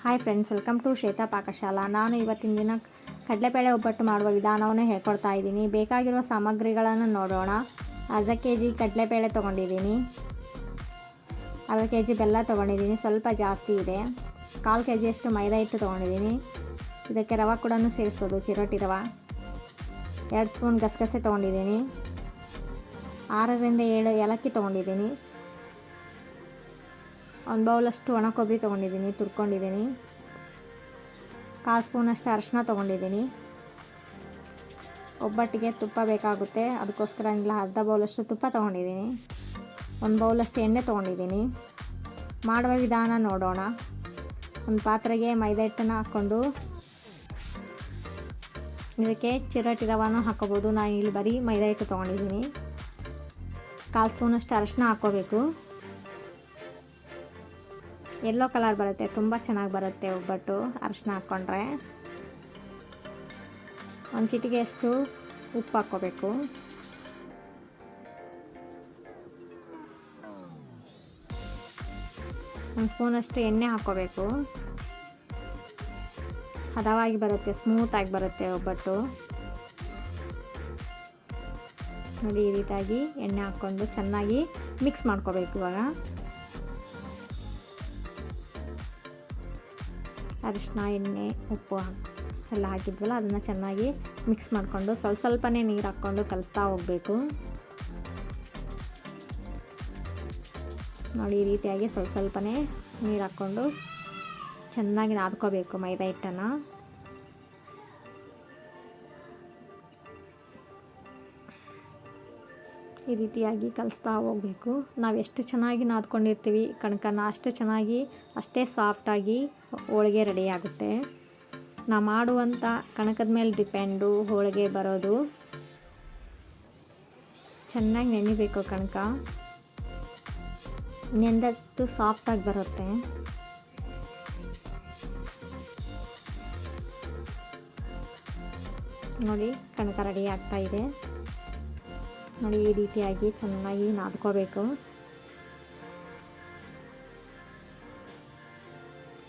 Hi friends, welcome to Shweta Pakashala. ನಾನು ಇವತ್ತಿನ ದಿನ ಕಡಲೆಬೇಳೆ ಒಬ್ಬಟ್ಟು ಮಾಡುವ ವಿಧಾನವನ್ನು ಹೇಳ್ಕೊಡ್ತಾ ಇದ್ದೀನಿ. ಬೇಕಾಗಿರುವ ಸಾಮಗ್ರಿಗಳನ್ನು ನೋಡೋಣ. ಅರ್ಧ ಕೆ.ಜಿ ಕಡಲೆಬೇಳೆ ತೊಗೊಂಡಿದ್ದೀನಿ, ಅರ್ಧ ಕೆ.ಜಿ ಬೆಲ್ಲ ತೊಗೊಂಡಿದ್ದೀನಿ, ಸ್ವಲ್ಪ ಜಾಸ್ತಿ ಇದೆ. 1/4 ಕೆ.ಜಿಯಷ್ಟು ಮೈದಾ ಹಿಟ್ಟು ತೊಗೊಂಡಿದ್ದೀನಿ. ಇದಕ್ಕೆ ರವೆ ಕೂಡ ಸೇರಿಸ್ಬೋದು, ಚಿರೋಟಿ ರವೆ. 2 ಸ್ಪೂನ್ ಗಸಗಸೆ ತೊಗೊಂಡಿದ್ದೀನಿ. 6ರಿಂದ 7 ಏಲಕ್ಕಿ ತೊಗೊಂಡಿದ್ದೀನಿ. 1 ಬೌಲಷ್ಟು ಒಣ ಕೊಬ್ಬರಿ ತೊಗೊಂಡಿದ್ದೀನಿ, ತುರ್ಕೊಂಡಿದ್ದೀನಿ. 1/4 ಸ್ಪೂನಷ್ಟು ಅರಿಶಿನ ತೊಗೊಂಡಿದ್ದೀನಿ. ಒಬ್ಬಟ್ಟಿಗೆ ತುಪ್ಪ ಬೇಕಾಗುತ್ತೆ, ಅದಕ್ಕೋಸ್ಕರ ಅರ್ಧ ಬೌಲಷ್ಟು ತುಪ್ಪ ತೊಗೊಂಡಿದ್ದೀನಿ. 1 ಬೌಲಷ್ಟು ಎಣ್ಣೆ ತೊಗೊಂಡಿದ್ದೀನಿ. ಮಾಡುವ ವಿಧಾನ ನೋಡೋಣ. ಒಂದು ಪಾತ್ರೆಗೆ ಮೈದಾ ಹಿಟ್ಟನ್ನು ಹಾಕ್ಕೊಂಡು ಇದಕ್ಕೆ ಚಿರೋಟಿ ರವೆನೂ ಹಾಕ್ಕೋಬೋದು. ನಾನು ಇಲ್ಲಿ ಬರೀ ಮೈದಾ ಹಿಟ್ಟು ತೊಗೊಂಡಿದ್ದೀನಿ. 1/4 ಸ್ಪೂನಷ್ಟು ಅರಿಶಿನ ಹಾಕ್ಕೋಬೇಕು. ಯೆಲ್ಲೋ ಕಲರ್ ಬರುತ್ತೆ, ತುಂಬ ಚೆನ್ನಾಗಿ ಬರುತ್ತೆ ಒಬ್ಬಟ್ಟು ಅರಿಶಿನ ಹಾಕ್ಕೊಂಡ್ರೆ. 1 ಚಿಟಿಕೆಯಷ್ಟು ಉಪ್ಪು ಹಾಕ್ಕೋಬೇಕು. ಒಂದು ಸ್ಪೂನಷ್ಟು ಎಣ್ಣೆ ಹಾಕ್ಕೋಬೇಕು. ಹದವಾಗಿ ಬರುತ್ತೆ, ಸ್ಮೂತಾಗಿ ಬರುತ್ತೆ ಒಬ್ಬಟ್ಟು. ನೋಡಿ, ಈ ರೀತಿಯಾಗಿ ಎಣ್ಣೆ ಹಾಕ್ಕೊಂಡು ಚೆನ್ನಾಗಿ ಮಿಕ್ಸ್ ಮಾಡ್ಕೋಬೇಕು. ಇವಾಗ ಅರಿಶಿನ, ಎಣ್ಣೆ, ಉಪ್ಪು ಎಲ್ಲ ಹಾಕಿದ್ವಲ್ಲ, ಅದನ್ನು ಚೆನ್ನಾಗಿ ಮಿಕ್ಸ್ ಮಾಡಿಕೊಂಡು ಸ್ವಲ್ಪನೇ ನೀರು ಹಾಕ್ಕೊಂಡು ಕಲಿಸ್ತಾ ಹೋಗಬೇಕು. ನೋಡಿ, ಈ ರೀತಿಯಾಗಿ ಸ್ವಲ್ಪನೇ ನೀರು ಹಾಕ್ಕೊಂಡು ಚೆನ್ನಾಗಿ ನಾದ್ಕೋಬೇಕು ಮೈದಾ ಹಿಟ್ಟನ್ನು. ಈ ರೀತಿಯಾಗಿ ಕಲಿಸ್ತಾ ಹೋಗಬೇಕು. ನಾವು ಎಷ್ಟು ಚೆನ್ನಾಗಿ ನಾದ್ಕೊಂಡಿರ್ತೀವಿ ಕಣಕನ, ಅಷ್ಟೇ ಸಾಫ್ಟಾಗಿ ಹೋಳಿಗೆ ರೆಡಿ ಆಗುತ್ತೆ. ನಾವು ಮಾಡುವಂಥ ಕಣಕದ ಮೇಲೆ ಡಿಪೆಂಡು ಹೋಳಿಗೆ ಬರೋದು. ಚೆನ್ನಾಗಿ ನೆನಿಬೇಕು ಕಣಕ, ನೆಂದಷ್ಟು ಸಾಫ್ಟಾಗಿ ಬರುತ್ತೆ. ನೋಡಿ, ಕಣಕ ರೆಡಿ ಆಗ್ತಾಯಿದೆ. ನೋಡಿ, ಈ ರೀತಿಯಾಗಿ ಚೆನ್ನಾಗಿ ನಾದ್ಕೋಬೇಕು.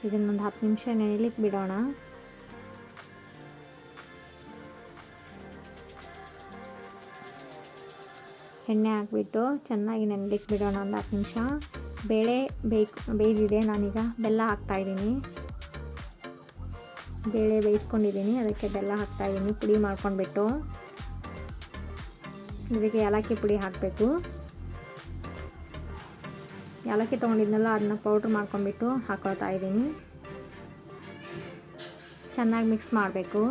ಇದನ್ನೊಂದು 10 ನಿಮಿಷ ನೆನೆಲಿಕ್ಕೆ ಬಿಡೋಣ. ಎಣ್ಣೆ ಹಾಕ್ಬಿಟ್ಟು ಚೆನ್ನಾಗಿ ನೆನೆಲಿಕ್ಕೆ ಬಿಡೋಣ ಒಂದು 10 ನಿಮಿಷ. ಬೇಳೆ ಬೇಯ್ದಿದೆ. ನಾನೀಗ ಬೆಲ್ಲ ಹಾಕ್ತಾಯಿದ್ದೀನಿ. ಬೇಳೆ ಬೇಯಿಸ್ಕೊಂಡಿದ್ದೀನಿ, ಅದಕ್ಕೆ ಬೆಲ್ಲ ಹಾಕ್ತಾಯಿದ್ದೀನಿ ಪುಡಿ ಮಾಡ್ಕೊಂಡ್ಬಿಟ್ಟು. ಇದಕ್ಕೆ ಏಲಕ್ಕಿ ಪುಡಿ ಹಾಕಬೇಕು. ಏಲಕ್ಕಿ ತೊಗೊಂಡಿದ್ನಲ್ಲ, ಅದನ್ನ ಪೌಡ್ರ್ ಮಾಡ್ಕೊಂಡ್ಬಿಟ್ಟು ಹಾಕ್ಕೊಳ್ತಾ ಇದ್ದೀನಿ. ಚೆನ್ನಾಗಿ ಮಿಕ್ಸ್ ಮಾಡಬೇಕು.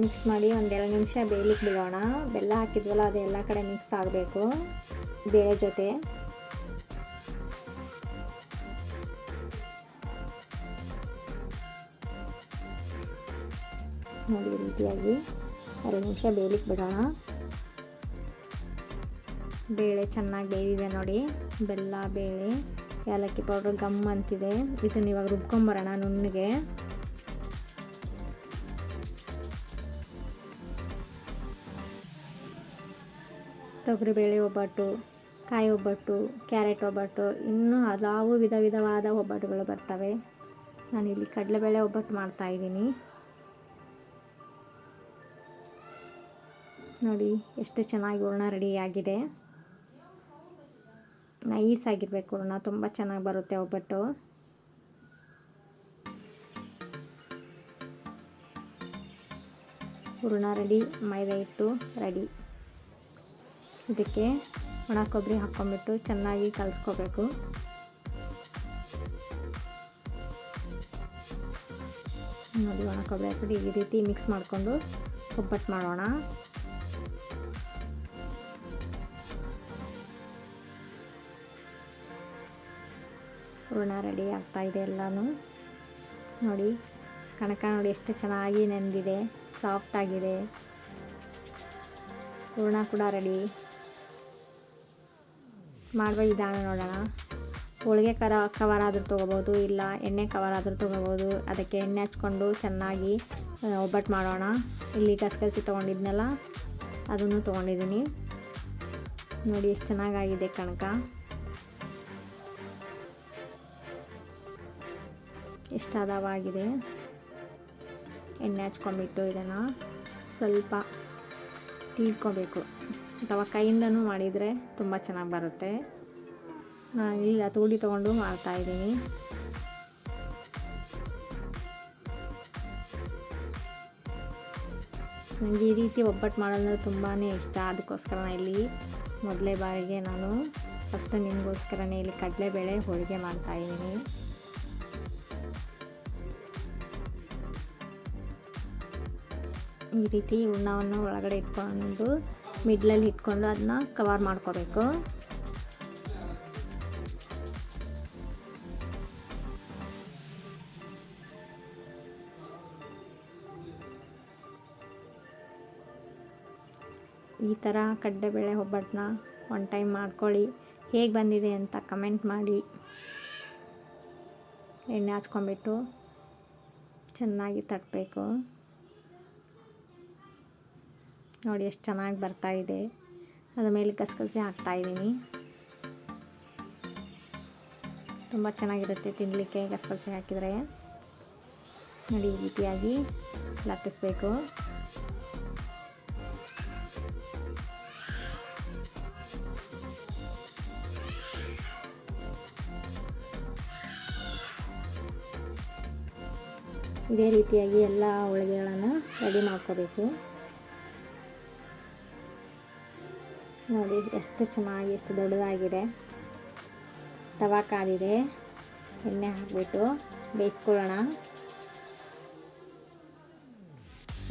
ಮಿಕ್ಸ್ ಮಾಡಿ ಒಂದು 2 ನಿಮಿಷ ಬೇಯಲಿಕ್ಕೆ ಬಿಡೋಣ. ಬೆಲ್ಲ ಹಾಕಿದ್ವಲ್ಲ, ಅದು ಎಲ್ಲ ಕಡೆ ಮಿಕ್ಸ್ ಆಗಬೇಕು ಬೇಳೆ ಜೊತೆ. ನೋಡಿ, ಈ ರೀತಿಯಾಗಿ 2 ನಿಮಿಷ ಬೇಯಲಿಕ್ಕೆ ಬಿಡೋಣ. ಬೇಳೆ ಚೆನ್ನಾಗಿ ಬೇಯಿದೆ ನೋಡಿ. ಬೆಲ್ಲ, ಬೇಳೆ, ಏಲಕ್ಕಿ ಪೌಡ್ರ್ ಗಮ್ ಅಂತಿದೆ. ಇದನ್ನು ಇವಾಗ ರುಬ್ಕೊಂಬರೋಣ ನುಣ್ಣಗೆ. ತೊಗರಿಬೇಳೆ ಒಬ್ಬಟ್ಟು, ಕಾಯಿ ಒಬ್ಬಟ್ಟು, ಕ್ಯಾರೆಟ್ ಒಬ್ಬಟ್ಟು, ಇನ್ನೂ ಹಲವು ವಿಧವಾದ ಒಬ್ಬಟ್ಟುಗಳು ಬರ್ತವೆ. ನಾನಿಲ್ಲಿ ಕಡಲೆಬೇಳೆ ಒಬ್ಬಟ್ಟು ಮಾಡ್ತಾಯಿದ್ದೀನಿ. ನೋಡಿ, ಎಷ್ಟು ಚೆನ್ನಾಗಿ ಹೂರಣ ರೆಡಿಯಾಗಿದೆ. ನೈಸ್ ಆಗಿರಬೇಕು ಹೂರಣ, ತುಂಬ ಚೆನ್ನಾಗಿ ಬರುತ್ತೆ ಒಬ್ಬಟ್ಟು. ಹೂರಣ ರೆಡಿ, ಮೈದಾ ಹಿಟ್ಟು ರೆಡಿ. ಇದಕ್ಕೆ ಒಣ ಕೊಬ್ಬರಿ ಹಾಕ್ಕೊಂಡ್ಬಿಟ್ಟು ಚೆನ್ನಾಗಿ ಕಲಿಸ್ಕೋಬೇಕು. ನೋಡಿ, ಒಣ ಕೊಬ್ಬರಿ ಹಾಕ್ಬಿಟ್ಟು ಈ ರೀತಿ ಮಿಕ್ಸ್ ಮಾಡಿಕೊಂಡು ಒಬ್ಬಟ್ಟು ಮಾಡೋಣ. ಹೂರಣ ರೆಡಿ ಆಗ್ತಾಯಿದೆ ಎಲ್ಲನೂ. ನೋಡಿ, ಕಣಕ ನೋಡಿ ಎಷ್ಟು ಚೆನ್ನಾಗಿ ನೆಂದಿದೆ, ಸಾಫ್ಟಾಗಿದೆ. ಹೂರಣ ಕೂಡ ರೆಡಿ. ಮಾಡುವ ವಿಧಾನ ನೋಡೋಣ. ಹೋಳಿಗೆ ಕವರ್ ಆದರೂ ತೊಗೋಬೋದು, ಇಲ್ಲ ಎಣ್ಣೆ ಕವರ್ ಆದರೂ ತೊಗೋಬೋದು. ಅದಕ್ಕೆ ಎಣ್ಣೆ ಹಚ್ಕೊಂಡು ಚೆನ್ನಾಗಿ ಒಬ್ಬಟ್ಟು ಮಾಡೋಣ. ಇಲ್ಲಿ ಗಸಗಸೆ ತೊಗೊಂಡಿದ್ನಲ್ಲ, ಅದನ್ನು ತೊಗೊಂಡಿದ್ದೀನಿ. ನೋಡಿ ಎಷ್ಟು ಚೆನ್ನಾಗಾಗಿದೆ ಕಣಕ, ಎಷ್ಟು ಹದವಾಗಿದೆ. ಎಣ್ಣೆ ಹಚ್ಕೊಂಡ್ಬಿಟ್ಟು ಇದನ್ನು ಸ್ವಲ್ಪ ತೀಡ್ಕೊಬೇಕು, ಅಥವಾ ಕೈಯಿಂದನೂ ಮಾಡಿದರೆ ತುಂಬ ಚೆನ್ನಾಗಿ ಬರುತ್ತೆ. ನಾನು ಇಲ್ಲಿ ಹತೋಟಿ ತೊಗೊಂಡು ಮಾಡ್ತಾಯಿದ್ದೀನಿ. ನನಗೆ ಈ ರೀತಿ ಒಬ್ಬಟ್ಟು ಮಾಡೋದಂದ್ರೆ ತುಂಬಾ ಇಷ್ಟ. ಅದಕ್ಕೋಸ್ಕರ ಇಲ್ಲಿ ಮೊದಲೇ ಬಾರಿಗೆ ನಾನು ಫಸ್ಟ್ ನಿಮಗೋಸ್ಕರನೇ ಇಲ್ಲಿ ಕಡಲೆಬೇಳೆ ಹೋಳಿಗೆ ಮಾಡ್ತಾಯಿದ್ದೀನಿ. ಈ ರೀತಿ ಹೂರ್ಣವನ್ನು ಒಳಗಡೆ ಇಟ್ಕೊಂಡು ಮಿಡ್ಲಲ್ಲಿ ಇಟ್ಕೊಂಡು ಅದನ್ನ ಕವರ್ ಮಾಡ್ಕೋಬೇಕು. ಈ ಥರ ಕಡಲೆಬೇಳೆ ಒಬ್ಬಟ್ಟನ್ನ ಒನ್ ಟೈಮ್ ಮಾಡ್ಕೊಳ್ಳಿ, ಹೇಗೆ ಬಂದಿದೆ ಅಂತ ಕಮೆಂಟ್ ಮಾಡಿ. ಎಣ್ಣೆ ಹಚ್ಕೊಂಡ್ಬಿಟ್ಟು ಚೆನ್ನಾಗಿ ತಟ್ಟಬೇಕು. ನೋಡಿ ಎಷ್ಟು ಚೆನ್ನಾಗಿ ಬರ್ತಾಯಿದೆ. ಅದ್ರ ಮೇಲೆ ಗಸಗಸೆ ಹಾಕ್ತಾಯಿದ್ದೀನಿ. ತುಂಬ ಚೆನ್ನಾಗಿರುತ್ತೆ ತಿನ್ನಲಿಕ್ಕೆ ಗಸಗಸೆ ಹಾಕಿದರೆ. ನೋಡಿ ಈ ರೀತಿಯಾಗಿ ಲಟ್ಟಿಸ್ಬೇಕು. ಇದೇ ರೀತಿಯಾಗಿ ಎಲ್ಲ ಹೋಳಿಗೆಗಳನ್ನು ರೆಡಿ ಮಾಡ್ಕೋಬೇಕು. ನೋಡಿ ಎಷ್ಟು ಚೆನ್ನಾಗಿ, ಎಷ್ಟು ದೊಡ್ಡದಾಗಿದೆ. ತವಾ ಕಾದಿದೆ, ಎಣ್ಣೆ ಹಾಕಿಬಿಟ್ಟು ಬೇಯಿಸ್ಕೊಳ್ಳೋಣ.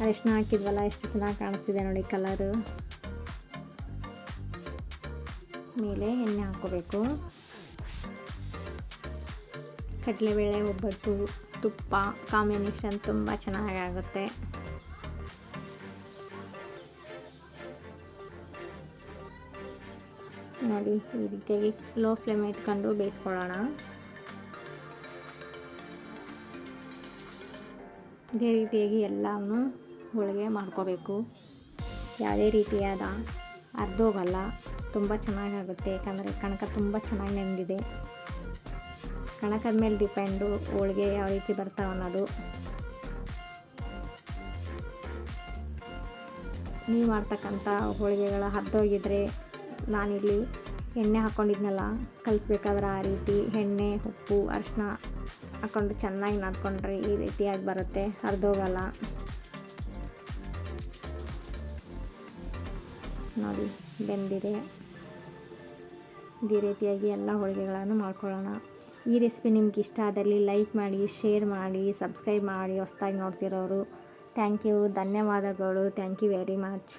ಅರಿಶಿನ ಹಾಕಿದ್ವಲ್ಲ, ಎಷ್ಟು ಚೆನ್ನಾಗಿ ಕಾಣಿಸ್ತಿದೆ ನೋಡಿ ಕಲರು. ಮೇಲೆ ಎಣ್ಣೆ ಹಾಕ್ಕೋಬೇಕು. ಕಡಲೆಬೇಳೆ ಒಬ್ಬಟ್ಟು ತುಪ್ಪ ಕಾಂಬಿನೇಷನ್ ತುಂಬ ಚೆನ್ನಾಗಾಗುತ್ತೆ. ನೋಡಿ ಈ ರೀತಿಯಾಗಿ ಲೋ ಫ್ಲೇಮ್ ಇಟ್ಕೊಂಡು ಬೇಯಿಸ್ಕೊಳ್ಳೋಣ. ಇದೇ ರೀತಿಯಾಗಿ ಎಲ್ಲವನ್ನು ಹೋಳಿಗೆ ಮಾಡ್ಕೋಬೇಕು. ಯಾವುದೇ ರೀತಿಯಾದ ಅರ್ಧೋಗಲ್ಲ, ತುಂಬ ಚೆನ್ನಾಗಾಗುತ್ತೆ. ಯಾಕಂದರೆ ಕಣಕ ತುಂಬ ಚೆನ್ನಾಗಿ ನೆಂದಿದೆ. ಕಣಕದ ಮೇಲೆ ಡಿಪೆಂಡು ಹೋಳಿಗೆ ಯಾವ ರೀತಿ ಬರ್ತಾವೆ ಅನ್ನೋದು. ನೀವು ಮಾಡ್ತಕ್ಕಂಥ ಹೋಳಿಗೆಗಳ ಹರಿದೋಗಿದ್ರೆ, ನಾನಿಲ್ಲಿ ಎಣ್ಣೆ ಹಾಕ್ಕೊಂಡಿದ್ನಲ್ಲ ಕಲಿಸ್ಬೇಕಾದ್ರೆ ಆ ರೀತಿ ಎಣ್ಣೆ ಉಪ್ಪು ಅರಿಶಿನ ಹಾಕ್ಕೊಂಡು ಚೆನ್ನಾಗಿ ನಾದ್ಕೊಂಡ್ರೆ ಈ ರೀತಿಯಾಗಿ ಬರುತ್ತೆ, ಹರಿದೋಗಲ್ಲ. ನೋಡಿ ಬೆಂದಿದೆ. ಇದೇ ರೀತಿಯಾಗಿ ಎಲ್ಲ ಹೋಳಿಗೆಗಳನ್ನು ಮಾಡ್ಕೊಳ್ಳೋಣ. ಈ ರೆಸಿಪಿ ನಿಮ್ಗೆ ಇಷ್ಟ ಆದಲ್ಲಿ ಲೈಕ್ ಮಾಡಿ, ಶೇರ್ ಮಾಡಿ, ಸಬ್ಸ್ಕ್ರೈಬ್ ಮಾಡಿ. ಹೊಸದಾಗಿ ನೋಡ್ತಿರೋರು ಥ್ಯಾಂಕ್ ಯು, ಧನ್ಯವಾದಗಳು. Thank you very much.